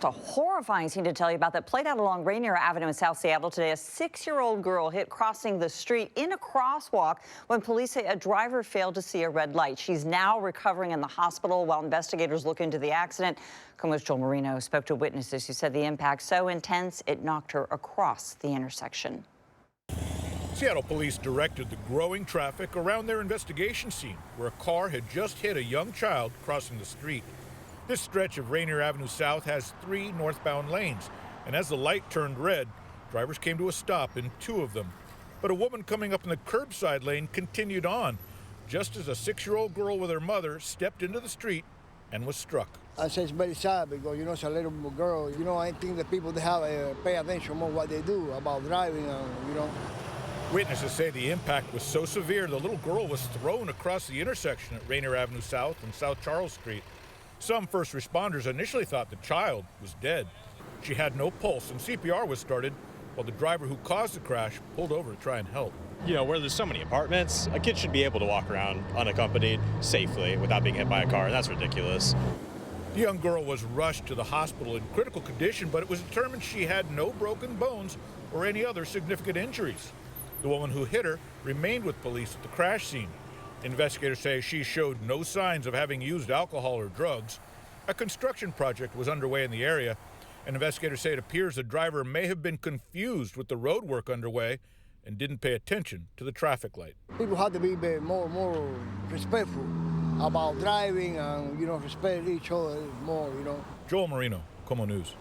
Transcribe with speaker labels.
Speaker 1: A horrifying scene to tell you about that played out along Rainier Avenue in South Seattle today. A 6-year-old girl hit crossing the street in a crosswalk when police say a driver failed to see a red light. She's now recovering in the hospital while investigators look into the accident. KOMO's Joel Marino spoke to witnesses who said the impact so intense it knocked her across the intersection.
Speaker 2: Seattle police directed the growing traffic around their investigation scene where a car had just hit a young child crossing the street. This stretch of Rainier Avenue South has 3 northbound lanes, and as the light turned red, drivers came to a stop in 2 of them. But a woman coming up in the curbside lane continued on, just as a 6-year-old girl with her mother stepped into the street and was struck.
Speaker 3: I say it's very sad because, it's a little girl. I think the people, they have pay attention more what they do about driving,
Speaker 2: Witnesses say the impact was so severe the little girl was thrown across the intersection at Rainier Avenue South and South Charles Street. Some first responders initially thought the child was dead. She had no pulse and CPR was started while the driver who caused the crash pulled over to try and help.
Speaker 4: Where there's so many apartments, a kid should be able to walk around unaccompanied safely without being hit by a car, and that's ridiculous.
Speaker 2: The young girl was rushed to the hospital in critical condition, but it was determined she had no broken bones or any other significant injuries. The woman who hit her remained with police at the crash scene. Investigators say she showed no signs of having used alcohol or drugs. A construction project was underway in the area, and investigators say it appears the driver may have been confused with the road work underway and didn't pay attention to the traffic light.
Speaker 3: People have to be more respectful about driving and, respect each other more,
Speaker 2: Joel Marino, KOMO News.